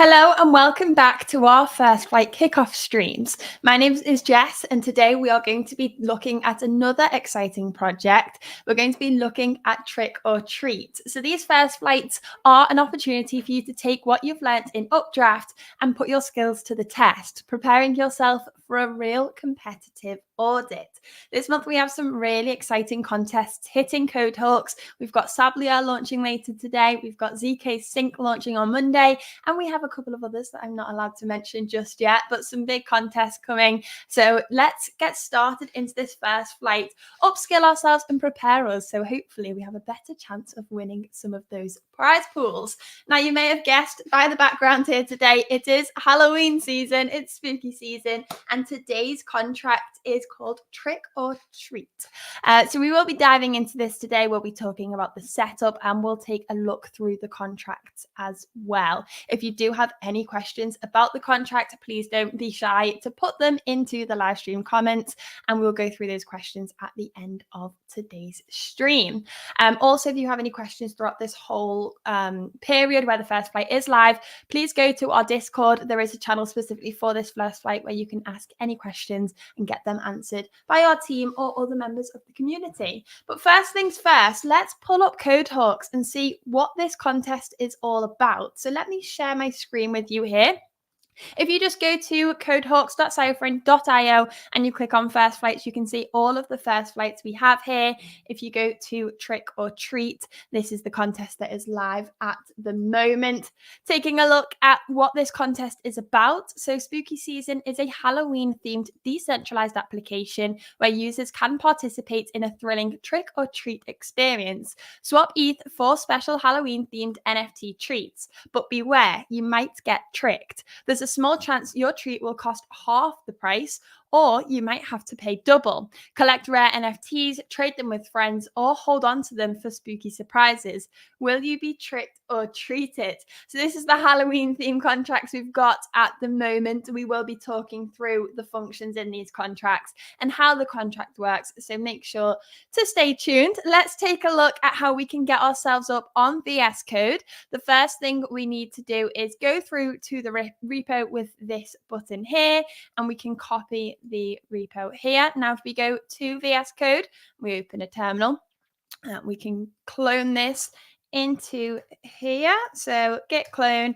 Hello and welcome back to our first flight kickoff streams. My name is Jess and today we are going to be looking at another exciting project. We're going to be looking at Trick or Treat. So these first flights are an opportunity for you to take what you've learnt in Updraft and put your skills to the test, preparing yourself for a real competitive audit. This month we have some really exciting contests hitting Codehawks. We've got Sablier launching later today. We've got ZK Sync launching on Monday. And we have a couple of others that I'm not allowed to mention just yet, but some big contests coming. So let's get started into this first flight, upskill ourselves and prepare us. So hopefully we have a better chance of winning some of those prize pools. Now, you may have guessed by the background here today, it is Halloween season, it's spooky season, and today's contract is called Trick or Treat. So we will be diving into this today. We'll be talking about the setup and we'll take a look through the contracts as well. If you do have any questions about the contract, please don't be shy to put them into the live stream comments and we'll go through those questions at the end of today's stream. Also, if you have any questions throughout this whole period where the first flight is live, please go to our Discord. There is a channel specifically for this first flight where you can ask any questions and get them answered by our team or other members of the community. But first things first, let's pull up Codehawks and see what this contest is all about. So let me share my screen with you here. If you just go to codehawks.cypherint.io and you click on first flights, you can see all of the first flights we have here. If you go to Trick or Treat, this is the contest that is live at the moment. Taking a look at what this contest is about. So Spooky Season is a Halloween themed decentralized application where users can participate in a thrilling trick or treat experience. Swap ETH for special Halloween themed NFT treats, but beware, you might get tricked. There's a small chance your treat will cost half the price, or you might have to pay double. Collect rare NFTs, trade them with friends, or hold on to them for spooky surprises. Will you be tricked or treated? So this is the Halloween theme contracts we've got at the moment. We will be talking through the functions in these contracts and how the contract works. So make sure to stay tuned. Let's take a look at how we can get ourselves up on VS Code. The first thing we need to do is go through to the repo with this button here, and we can copy the repo here. Now, if we go to VS Code, we open a terminal, we can clone this into here. So git clone,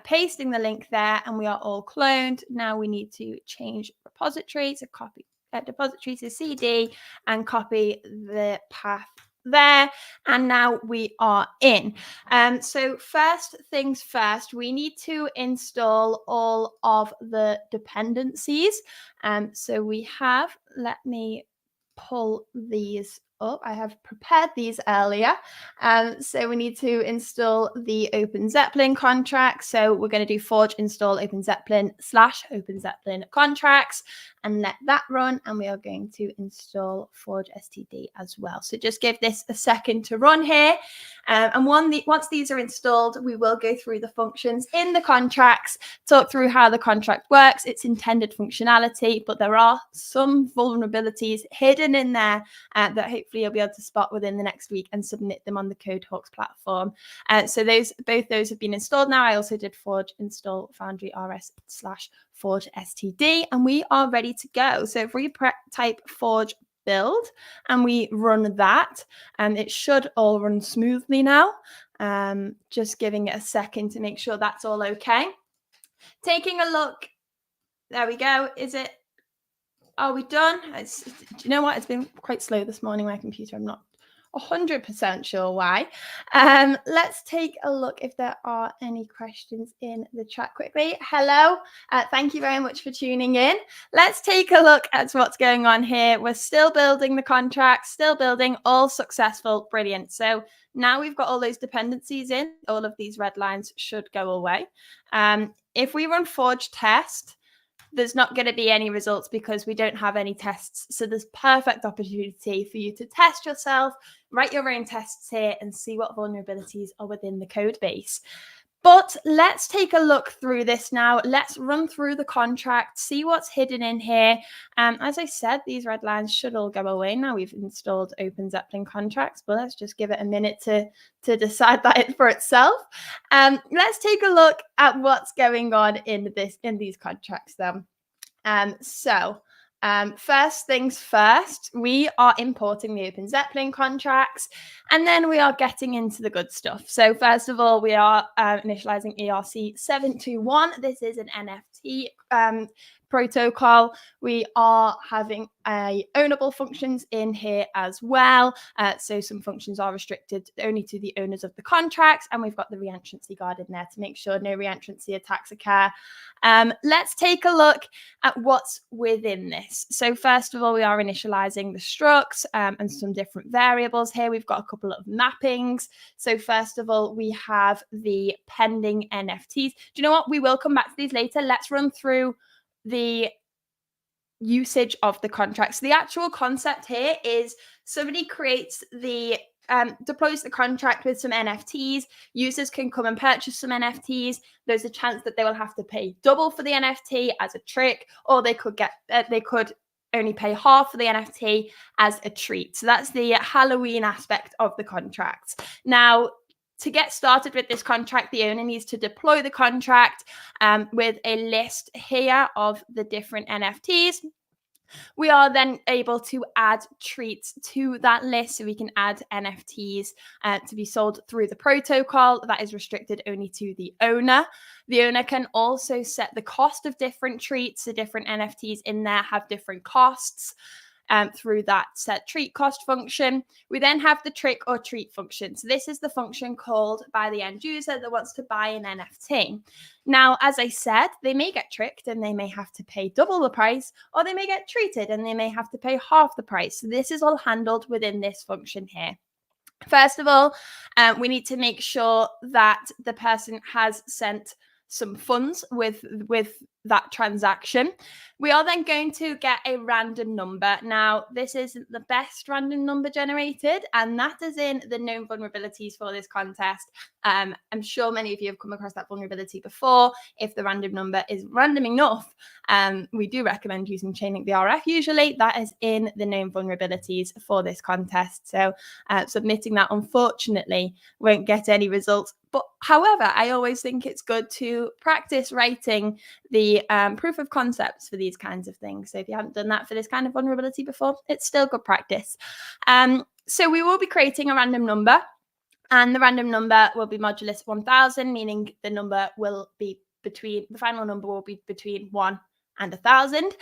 pasting the link there, and we are all cloned. Now we need to change repository to copy depository to CD and copy the path there, and now we are in. So first things first, we need to install all of the dependencies. So we have, let me pull these up. I have prepared these earlier. So we need to install the OpenZeppelin contract. So we're going to do forge install OpenZeppelin / OpenZeppelin contracts and let that run. And we are going to install forge std as well. So just give this a second to run here. And once these are installed, we will go through the functions in the contracts, talk through how the contract works, its intended functionality, but there are some vulnerabilities hidden in there that hopefully you'll be able to spot within the next week and submit them on the Codehawks platform. So both those have been installed now. I also did forge install foundry rs / forge std, and we are ready to go. So if we type forge build and we run that, and it should all run smoothly now. Just giving it a second to make sure that's all okay. Taking a look. There we go. Are we done? Do you know what? It's been quite slow this morning, my computer. I'm not 100% sure why. Let's take a look if there are any questions in the chat quickly. Hello. Thank you very much for tuning in. Let's take a look at what's going on here. We're still building the contract, still building, all successful. Brilliant. So now we've got all those dependencies in. All of these red lines should go away. If we run forge test, there's not going to be any results because we don't have any tests. So there's perfect opportunity for you to test yourself, write your own tests here and see what vulnerabilities are within the code base. But let's take a look through this now. Let's run through the contract, see what's hidden in here. As I said, these red lines should all go away now we've installed Open Zeppelin contracts, but let's just give it a minute to decide that for itself. Let's take a look at what's going on in these contracts then. First things first, we are importing the Open Zeppelin contracts, and then we are getting into the good stuff. So first of all, we are initializing ERC 721. This is an NFT protocol. We are having ownable functions in here as well. So some functions are restricted only to the owners of the contracts, and we've got the reentrancy guard in there to make sure no reentrancy attacks occur. Let's take a look at what's within this. So first of all, we are initializing the structs and some different variables here. We've got a couple of mappings. So first of all, we have the pending NFTs. Do you know what? We will come back to these later. Let's run through the usage of the contract. So the actual concept here is somebody creates deploys the contract with some NFTs. Users can come and purchase some NFTs. There's a chance that they will have to pay double for the NFT as a trick, or they could only pay half for the NFT as a treat. So that's the Halloween aspect of the contract. Now, to get started with this contract, the owner needs to deploy the contract with a list here of the different NFTs. We are then able to add treats to that list, so we can add NFTs to be sold through the protocol. That is restricted only to the owner. The owner can also set the cost of different treats. The different NFTs in there have different costs. Through that set treat cost function. We then have the trick or treat function. So this is the function called by the end user that wants to buy an NFT. Now, as I said, they may get tricked and they may have to pay double the price, or they may get treated and they may have to pay half the price. So this is all handled within this function here. First of all, we need to make sure that the person has sent some funds with that transaction. We are then going to get a random number. Now, this isn't the best random number generated, and that is in the known vulnerabilities for this contest. I'm sure many of you have come across that vulnerability before. If the random number is random enough, we do recommend using Chainlink BRF usually. That is in the known vulnerabilities for this contest. So submitting that, unfortunately, won't get any results. But however, I always think it's good to practice writing the proof of concepts for these kinds of things. So if you haven't done that for this kind of vulnerability before, it's still good practice. So we will be creating a random number, and the random number will be modulus 1000, meaning the number will be the final number will be between 1 and 1000.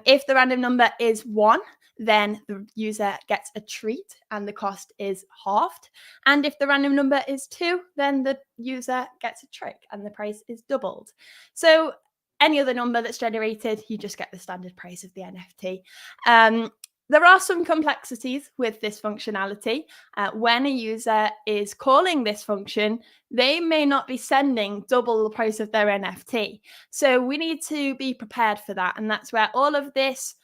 If the random number is 1, then the user gets a treat and the cost is halved. And if the random number is 2, then the user gets a trick and the price is doubled. So any other number that's generated, you just get the standard price of the NFT. There are some complexities with this functionality. When a user is calling this function, they may not be sending double the price of their NFT. So we need to be prepared for that. And that's where all of this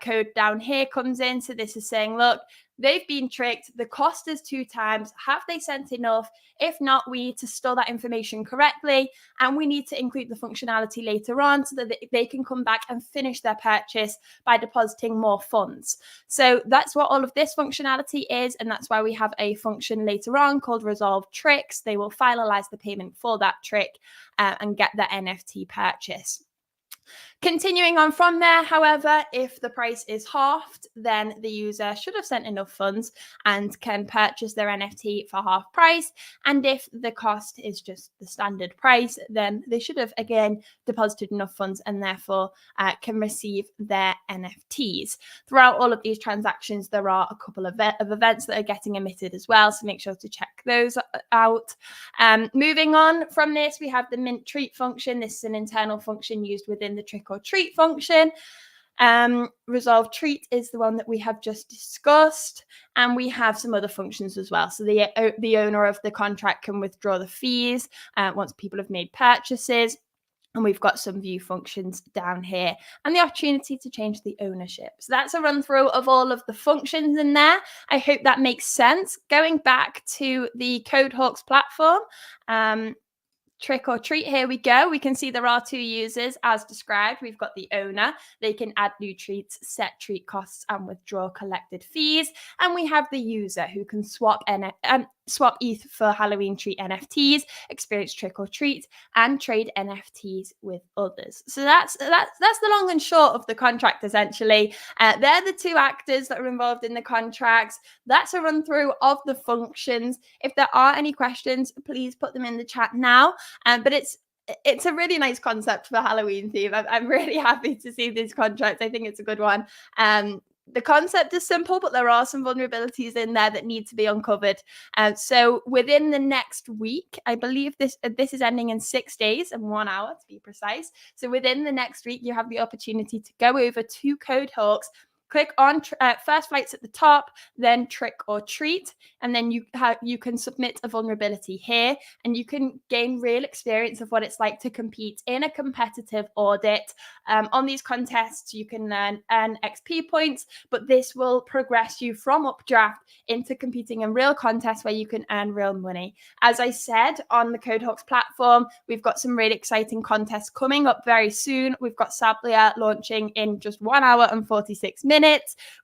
code down here comes in. So this is saying, look, they've been tricked. The cost is 2 times. Have they sent enough? If not, we need to store that information correctly. And we need to include the functionality later on so that they can come back and finish their purchase by depositing more funds. So that's what all of this functionality is. And that's why we have a function later on called resolve tricks. They will finalize the payment for that trick and get the NFT purchase. Continuing on from there, however, if the price is halved, then the user should have sent enough funds and can purchase their NFT for half price. And if the cost is just the standard price, then they should have, again, deposited enough funds and therefore can receive their NFTs. Throughout all of these transactions, there are a couple of events that are getting emitted as well, so make sure to check those out. Moving on from this, we have the mint treat function. This is an internal function used within the trick or treat function. Resolve treat is the one that we have just discussed, and we have some other functions as well. So the owner of the contract can withdraw the fees once people have made purchases, and we've got some view functions down here and the opportunity to change the ownership. So that's a run through of all of the functions in there. I hope that makes sense. Going back to the CodeHawks platform, trick or treat. Here we go. We can see there are 2 users as described. We've got the owner. They can add new treats, set treat costs, and withdraw collected fees. And we have the user who can swap ETH for Halloween treat NFTs, experience trick or treat, and trade NFTs with others. So that's the long and short of the contract. Essentially, they're the 2 actors that are involved in the contracts. That's a run through of the functions. If there are any questions, please put them in the chat now. But it's a really nice concept for Halloween theme. I'm really happy to see this contract. I think it's a good one. The concept is simple, but there are some vulnerabilities in there that need to be uncovered. So within the next week, I believe this is ending in 6 days and 1 hour to be precise. So within the next week, you have the opportunity to go over to CodeHawks, click on first flights at the top, then trick or treat, and then you can submit a vulnerability here, and you can gain real experience of what it's like to compete in a competitive audit. On these contests, you can earn XP points, but this will progress you from updraft into competing in real contests where you can earn real money. As I said, on the CodeHawks platform, we've got some really exciting contests coming up very soon. We've got Sablia launching in just 1 hour and 46 minutes.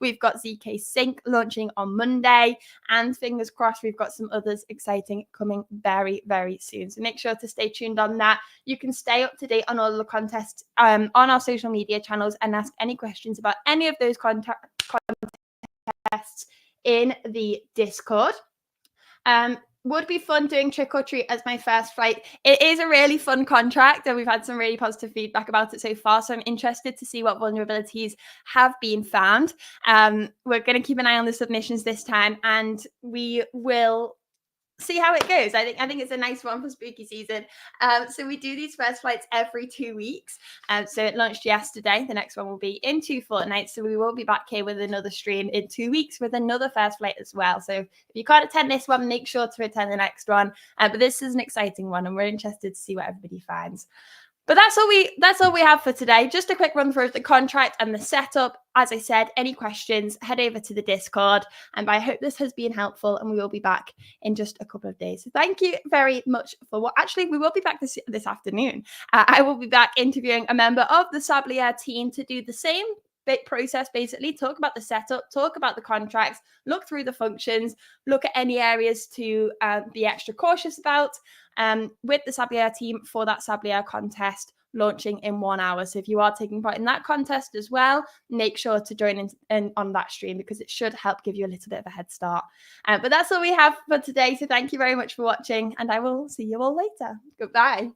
We've got ZK Sync launching on Monday, and fingers crossed we've got some others exciting coming very, very soon. So make sure to stay tuned on that. You can stay up to date on all the contests on our social media channels and ask any questions about any of those contests in the Discord. Would be fun doing trick or treat as my first flight. It is a really fun contract, and we've had some really positive feedback about it so far. So I'm interested to see what vulnerabilities have been found. We're going to keep an eye on the submissions this time, and we will see how it goes. I think it's a nice one for spooky season. So we do these first flights every 2 weeks. So it launched yesterday. The next one will be in 2 fortnights. So we will be back here with another stream in 2 weeks with another first flight as well. So if you can't attend this one, make sure to attend the next one. But this is an exciting one, and we're interested to see what everybody finds. But that's all we have for today. Just a quick run through of the contract and the setup. As I said, any questions, head over to the Discord. And I hope this has been helpful, and we will be back in just a couple of days. So thank you very much for actually, we will be back this afternoon. I will be back interviewing a member of the Sablia team to do the same process, basically talk about the setup, talk about the contracts, look through the functions, look at any areas to be extra cautious about with the Sablia team for that Sablia contest launching in 1 hour. So if you are taking part in that contest as well, make sure to join in on that stream, because it should help give you a little bit of a head start. But that's all we have for today. So thank you very much for watching, and I will see you all later. Goodbye.